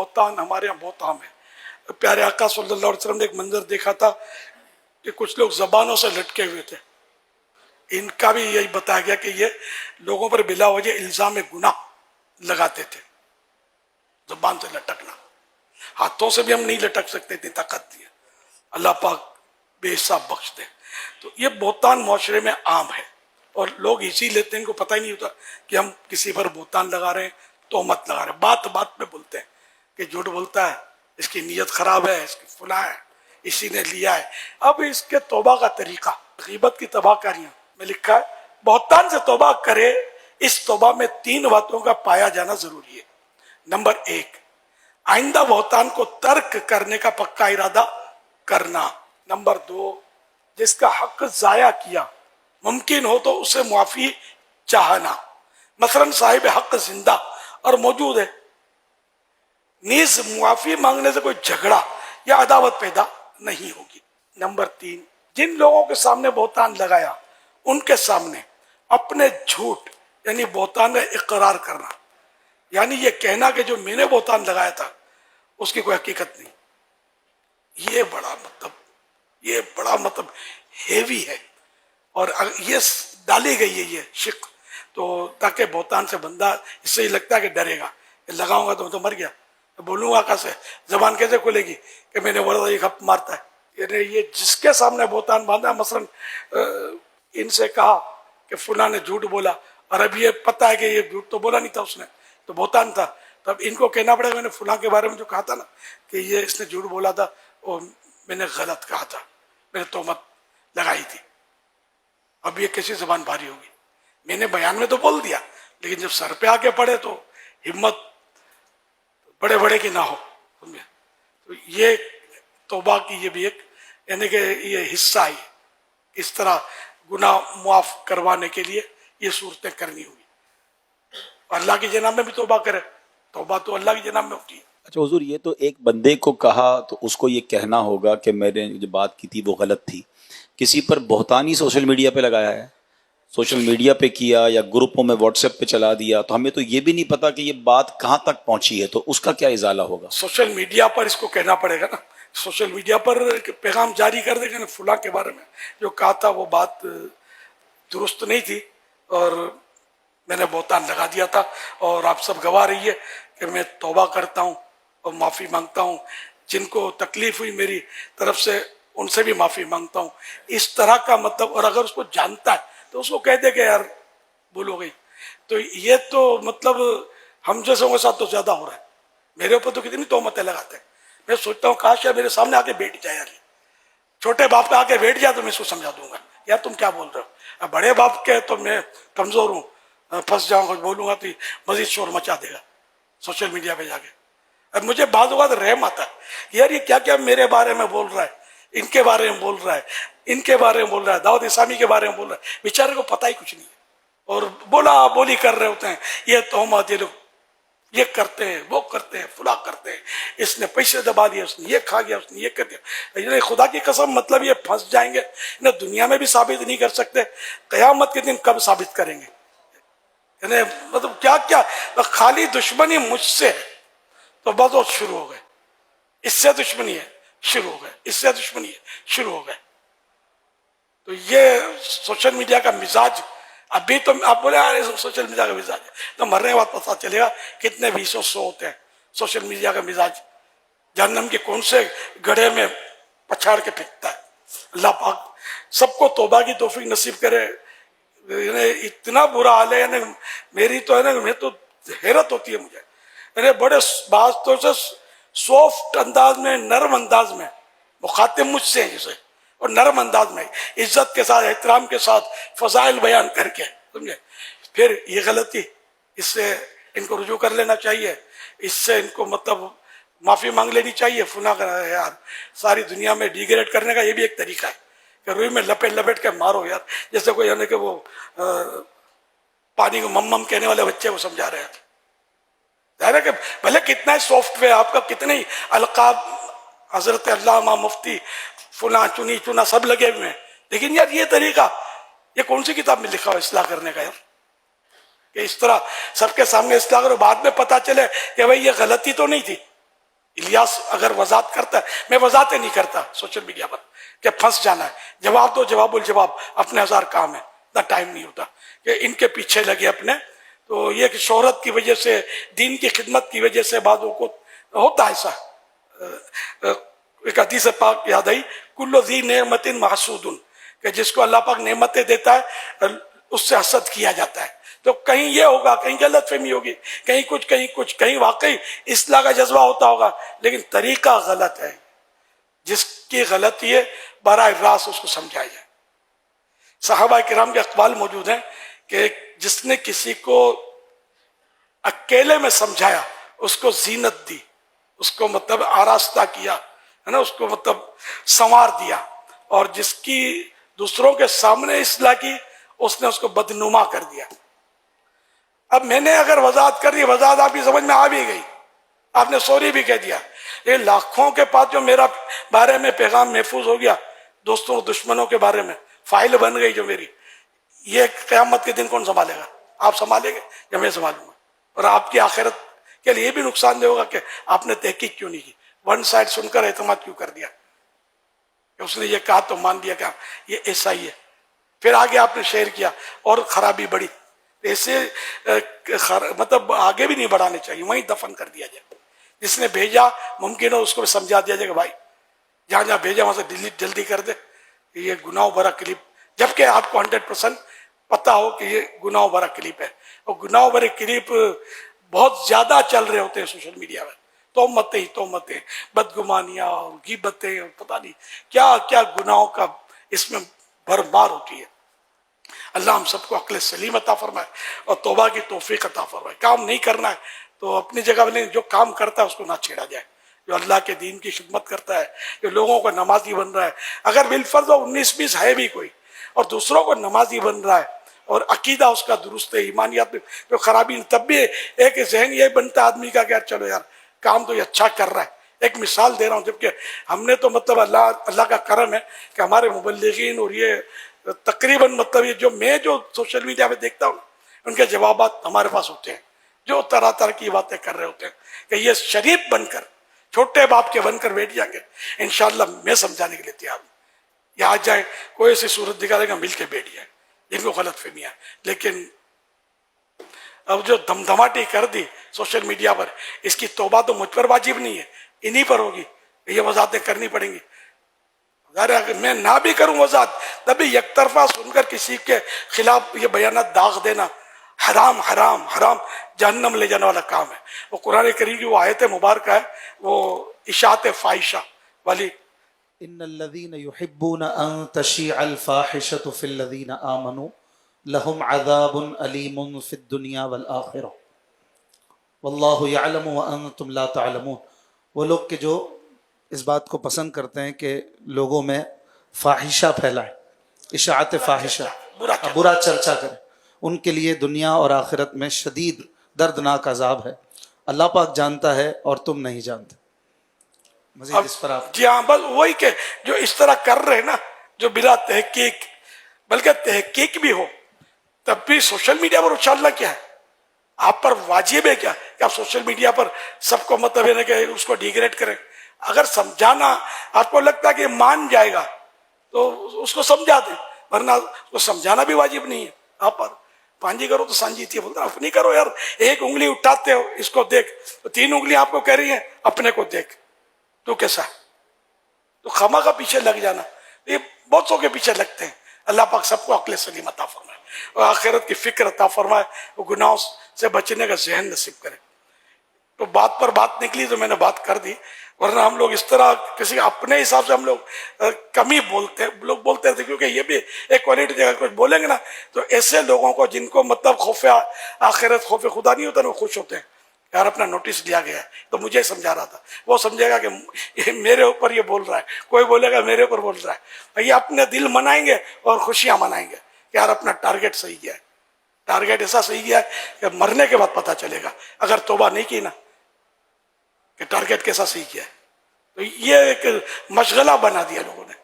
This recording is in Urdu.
بہتان ہمارے یہاں بہت عام ہے. پیارے آقا صلی اللہ علیہ وسلم نے ایک منظر دیکھا تھا کہ کچھ لوگ زبانوں سے لٹکے ہوئے تھے. ان کا بھی یہی بتایا گیا کہ یہ لوگوں پر بلا وجہ الزام گناہ لگاتے تھے. زبان سے لٹکنا، ہاتھوں سے بھی ہم نہیں لٹک سکتے، اتنی طاقت نہیں ہے. اللہ پاک بے حساب بخش دے. تو یہ بہتان معاشرے میں عام ہے اور لوگ اسی لیتے ہیں، ان کو پتہ ہی نہیں ہوتا کہ ہم کسی پر بہتان لگا رہے ہیں، تہمت لگا رہے ہیں. بات بات میں بولتے ہیں کہ جھوٹ بولتا ہے، اس کی نیت خراب ہے، اس کی فلاں ہے، اسی نے لیا ہے. اب اس کے توبہ کا طریقہ، غیبت کی تباہ کاریاں میں لکھا ہے بہتان سے توبہ کرے. اس توبہ میں 3 باتوں کا پایا جانا ضروری ہے. نمبر 1، آئندہ بہتان کو ترک کرنے کا پکا ارادہ کرنا. نمبر 2، جس کا حق ضائع کیا ممکن ہو تو اسے معافی چاہنا. مثلا صاحب حق زندہ اور موجود ہے، نیز معافی مانگنے سے کوئی جھگڑا یا عداوت پیدا نہیں ہوگی. نمبر 3، جن لوگوں کے سامنے بہتان لگایا ان کے سامنے اپنے جھوٹ یعنی بہتان کا اقرار کرنا، یعنی یہ کہنا کہ جو میں نے بہتان لگایا تھا اس کی کوئی حقیقت نہیں. یہ بڑا مطلب ہیوی ہے اور یہ ڈالی گئی ہے یہ شق، تو تاکہ بہتان سے بندہ اس سے ہی لگتا ہے کہ ڈرے گا کہ لگاؤں گا تو مر گیا، بولوں گا کیسے، زبان کیسے کھلے گی کہ میں نے بولا تھا یہ گپ مارتا ہے. یعنی یہ جس کے سامنے بہتان باندھا، مثلا ان سے کہا کہ فلاں نے جھوٹ بولا اور اب یہ پتہ ہے کہ یہ جھوٹ تو بولا نہیں تھا، اس نے تو بہتان تھا، تب ان کو کہنا پڑے گا میں نے فلاں کے بارے میں جو کہا تھا نا کہ یہ اس نے جھوٹ بولا تھا، وہ میں نے غلط کہا تھا، میں نے تہمت لگائی تھی. اب یہ کیسی زبان بھاری ہوگی. میں نے بیان میں تو بول دیا، لیکن جب سر پہ آ کے پڑے تو ہمت بڑے بڑے کی نہ ہو. تو یہ توبہ کی یہ بھی ایک یعنی کہ یہ حصہ ہے. اس طرح گناہ معاف کروانے کے لیے یہ صورتیں کرنی ہوگی. اللہ کی جناب میں بھی توبہ کرے، توبہ تو اللہ کی جناب میں ہوتی ہے. اچھا حضور، یہ تو ایک بندے کو کہا تو اس کو یہ کہنا ہوگا کہ میں نے جو بات کی تھی وہ غلط تھی. کسی پر بہتان ہی سوشل میڈیا پہ لگایا ہے، سوشل میڈیا پہ کیا یا گروپوں میں واٹس ایپ پہ چلا دیا، تو ہمیں تو یہ بھی نہیں پتا کہ یہ بات کہاں تک پہنچی ہے، تو اس کا کیا ازالہ ہوگا؟ سوشل میڈیا پر اس کو کہنا پڑے گا نا، سوشل میڈیا پر پیغام جاری کر دے گا نا، فلاں کے بارے میں جو کہا تھا وہ بات درست نہیں تھی اور میں نے بہتان لگا دیا تھا اور آپ سب گواہ رہی ہے کہ میں توبہ کرتا ہوں اور معافی مانگتا ہوں. جن کو تکلیف ہوئی میری طرف سے ان سے بھی معافی مانگتا ہوں. اس طرح کا مطلب، اور اگر اس کو جانتا ہے تو اس کو کہہ دے کہ یار بھول ہو گئی. تو یہ تو مطلب ہم جیسوں کے ساتھ تو زیادہ ہو رہا ہے. میرے اوپر تو کتنی تہمتیں لگاتے ہیں. میں سوچتا ہوں کاش یار میرے سامنے آ کے بیٹھ جائے، یار چھوٹے باپ پہ آ کے بیٹھ جائے تو میں اس کو سمجھا دوں گا یار تم کیا بول رہے ہو. بڑے باپ کے تو میں کمزور ہوں، پھنس جاؤں گا، بولوں گا تو مزید شور مچا دے گا سوشل میڈیا پہ جا کے. اب مجھے بعض اوقات رحم آتا ہے یار یہ کیا کیا میرے بارے میں بول رہا ہے، ان کے بارے میں بول رہا ہے، ان کے بارے میں بول رہا ہے، دعوت اسلامی کے بارے میں بول رہا ہے. بیچارے کو پتہ ہی کچھ نہیں ہے اور بولا بولی کر رہے ہوتے ہیں. یہ تہمت، یہ لوگ یہ کرتے ہیں، وہ کرتے ہیں، فلاں کرتے ہیں، اس نے پیسے دبا دیے، اس نے یہ کھا گیا، اس نے یہ کر دیا. خدا کی قسم مطلب یہ پھنس جائیں گے. انہیں دنیا میں بھی ثابت نہیں کر سکتے، قیامت کے دن کب ثابت کریں گے؟ یعنی مطلب کیا کیا خالی دشمنی مجھ سے ہے تو بس وہ شروع ہو گئے، اس سے دشمنی ہے شروع ہو گئے، اس سے دشمنی ہے شروع ہو گئے. تو یہ سوشل میڈیا کا مزاج ابھی تو آپ بولے سوشل میڈیا کا مزاج ہے تو مرنے کے بعد پتہ چلے گا کتنے 20 ہوتے ہیں. سوشل میڈیا کا مزاج جہنم کے کون سے گڑھے میں پچھاڑ کے پھینکتا ہے. اللہ پاک سب کو توبہ کی توفیق نصیب کرے. اتنا برا حال ہے، یعنی میری تو ہے نا، میں تو حیرت ہوتی ہے مجھے. یعنی بڑے بعض تو سے سافٹ انداز میں، نرم انداز میں مخاطب مجھ سے ہیں جسے، اور نرم انداز میں عزت کے ساتھ، احترام کے ساتھ فضائل بیان کر کے، سمجھے، پھر یہ غلطی، اس سے ان کو رجوع کر لینا چاہیے، اس سے ان کو مطلب معافی مانگ لینی چاہیے. فنا کرنا ہے یار، ساری دنیا میں ڈیگریڈ کرنے کا یہ بھی ایک طریقہ ہے کہ روئی میں لپیٹ لپیٹ کے مارو یار. جیسے کوئی یعنی کہ وہ پانی کو مم کہنے والے بچے کو سمجھا رہے ہیں. ظاہر ہے کہ بھلے کتنا ہی سافٹ ویئر آپ کا، کتنے ہی القاب حضرت علامہ مفتی فلاں چنی چنا سب لگے ہوئے ہیں، لیکن یار یہ طریقہ یہ کون سی کتاب میں لکھا ہوا اصلاح کرنے کا یار؟ کہ اس طرح سب کے سامنے اصلاح کرو، بعد میں پتہ چلے کہ بھائی یہ غلطی تو نہیں تھی، الیاس اگر وضاحت کرتا ہے، میں وضاحتیں نہیں کرتا سوشل میڈیا پر کہ پھنس جانا ہے، جواب دو، جواب الجواب، اپنے ہزار کام ہے، اتنا ٹائم نہیں ہوتا کہ ان کے پیچھے لگے اپنے. تو یہ کہ شہرت کی وجہ سے، دین کی خدمت کی وجہ سے بعضوں کو ہوتا ہے ایسا. ایک حدیث پاک یاد آئی، کل ذی نعمت محسود، کہ جس کو اللہ پاک نعمتیں دیتا ہے اس سے حسد کیا جاتا ہے. تو کہیں یہ ہوگا، کہیں غلط فہمی ہوگی، کہیں کچھ کہیں کچھ، کہیں واقعی اصلاح کا جذبہ ہوتا ہوگا، لیکن طریقہ غلط ہے. جس کی غلطی ہے براہ راست اس کو سمجھایا جائے. صحابہ کرام کے اقوال موجود ہیں کہ جس نے کسی کو اکیلے میں سمجھایا، اس کو زینت دی، اس کو مطلب آراستہ کیا ہے نا، اس کو مطلب سنوار دیا، اور جس کی دوسروں کے سامنے اصلاح کی، اس نے اس کو بدنما کر دیا. اب میں نے اگر وضاحت کر دی، وضاحت آپ کی سمجھ میں آ بھی گئی، آپ نے سوری بھی کہہ دیا، یہ لاکھوں کے پاس جو میرا بارے میں پیغام محفوظ ہو گیا، دوستوں اور دشمنوں کے بارے میں فائل بن گئی جو میری، یہ قیامت کے دن کون سنبھالے گا؟ آپ سنبھالیں گے یا میں سنبھالوں گا؟ اور آپ کی آخرت کے لیے بھی نقصان دہ ہوگا کہ آپ نے تحقیق کیوں نہیں کی، ون سائڈ سن کر اعتماد کیوں کر دیا کہ اس نے یہ کہا تو مان لیا کہ یہ ایسا ہی ہے. پھر آگے آپ نے شیئر کیا اور خرابی بڑھی. ایسے مطلب آگے بھی نہیں بڑھانے چاہیے، وہیں دفن کر دیا جائے. جس نے بھیجا ممکن ہو اس کو سمجھا دیا جائے کہ بھائی جہاں جہاں بھیجا وہاں سے ڈیلیٹ جلدی کر دے، یہ گناہ بھرا کلپ، جبکہ آپ کو 100% پتا ہو کہ یہ گناہ بھرا کلپ ہے. اور گناہ بھرے کلپ بہت زیادہ چل رہے ہوتے ہیں سوشل میڈیا میں، تہمتیں، بدگمانیاں اور غیبتیں اور پتہ نہیں کیا کیا گناہوں کا اس میں بھرمار ہوتی ہے. اللہ ہم سب کو عقل سلیم عطا فرمائے اور توبہ کی توفیق عطا فرمائے. کام نہیں کرنا ہے تو اپنی جگہ میں جو کام کرتا ہے اس کو نہ چھیڑا جائے. جو اللہ کے دین کی خدمت کرتا ہے، جو لوگوں کو نمازی بن رہا ہے، اگر بالفرض 19-20 ہے بھی کوئی اور دوسروں کو نمازی بن رہا ہے اور عقیدہ اس کا درست ہے، ایمانیات میں جو خرابی نہیں، تب بھی ایک ذہن یہ بنتا ہے آدمی کا کہ یار چلو یار کام تو یہ اچھا کر رہا ہے. ایک مثال دے رہا ہوں، جبکہ ہم نے تو مطلب اللہ کا کرم ہے کہ ہمارے مبلغین اور یہ تقریباً مطلب یہ جو سوشل میڈیا پہ دیکھتا ہوں ان کے جوابات ہمارے پاس ہوتے ہیں، جو طرح طرح کی باتیں کر رہے ہوتے ہیں کہ یہ شریف بن کر، چھوٹے باپ کے بن کر بیٹھ جائیں گے، انشاءاللہ میں سمجھانے کے لیے تیار ہوں. یہ آ جائیں، کوئی ایسی صورت دکھا دے گا، مل کے بیٹھ جائیں. جن کو غلط فہمیاں، لیکن اب جو دمدماٹی کر دی سوشل میڈیا پر، اس کی توبہ تو مجھ پر واجب نہیں ہے، انہی پر ہوگی. یہ وضاحتیں کرنی پڑیں گی. اگر میں نہ بھی کروں وضاحت، تبھی یک طرفہ سن کر کسی کے خلاف یہ بیانات داغ دینا حرام حرام حرام، جہنم لے جانے والا کام ہے. وہ قرآن کریم کی وہ آیت مبارکہ ہے، وہ اشاعت فاحشہ والی، ان الذين يحبون ان تشيع الفاحشة في الذين آمنوا لهم عذاب أليم في الدنيا والآخرة والله يعلم وانتم لا تعلمون. وہ لوگ کہ جو اس بات کو پسند کرتے ہیں کہ لوگوں میں فاحشہ پھیلائیں، اشاعت فاحشہ، برا چرچا کریں، ان کے لیے دنیا اور آخرت میں شدید دردناک عذاب ہے. اللہ پاک جانتا ہے اور تم نہیں جانتے. مزید اس پر آپ جی ہاں، بس وہی کہ جو اس طرح کر رہے ہیں نا، جو بلا تحقیق، بلکہ تحقیق بھی ہو تب بھی سوشل میڈیا پر اچھالنا کیا ہے؟ آپ پر واجب ہے کیا کہ آپ سوشل میڈیا پر سب کو مطلب ہے کہ اس کو ڈیگریڈ کریں؟ اگر سمجھانا آپ کو لگتا ہے کہ مان جائے گا تو اس کو سمجھا دیں، ورنہ اس کو سمجھانا بھی واجب نہیں ہے. آپ پر پانجی کرو تو سانجی تھی، بولتا اپنی کرو یار. ایک انگلی اٹھاتے ہو، اس کو دیکھ، تو 3 انگلی آپ کو کہہ رہی ہیں اپنے کو دیکھ، تو کیسا ہے؟ تو خما کا پیچھے لگ جانا، یہ بہت سو کے پیچھے لگتے ہیں. اللہ پاک سب کو عقل سلیم عطا فرمائے اور آخرت کی فکر عطا فرمائے، وہ گناہوں سے بچنے کا ذہن نصیب کرے. تو بات پر بات نکلی تو میں نے بات کر دی، ورنہ ہم لوگ اس طرح کسی اپنے حساب سے ہم لوگ کم ہی بولتے ہیں، لوگ بولتے تھے، کیونکہ یہ بھی ایک کوالٹی جگہ کچھ بولیں گے نا تو ایسے لوگوں کو جن کو مطلب خوف آخرت، خوف خدا نہیں ہوتا نا، وہ خوش ہوتے ہیں یار اپنا نوٹس لیا گیا ہے. تو مجھے سمجھا رہا تھا، وہ سمجھے گا کہ یہ میرے اوپر یہ بول رہا ہے، کوئی بولے گا میرے اوپر بول رہا ہے. یہ اپنے دل منائیں گے اور خوشیاں منائیں گے کہ یار اپنا ٹارگیٹ صحیح کیا ہے. ٹارگیٹ ایسا صحیح کیا ہے کہ مرنے کے بعد پتہ چلے گا اگر توبہ نہیں کی نا کہ ٹارگیٹ کیسا صحیح کیا ہے. تو یہ ایک مشغلہ بنا دیا لوگوں نے.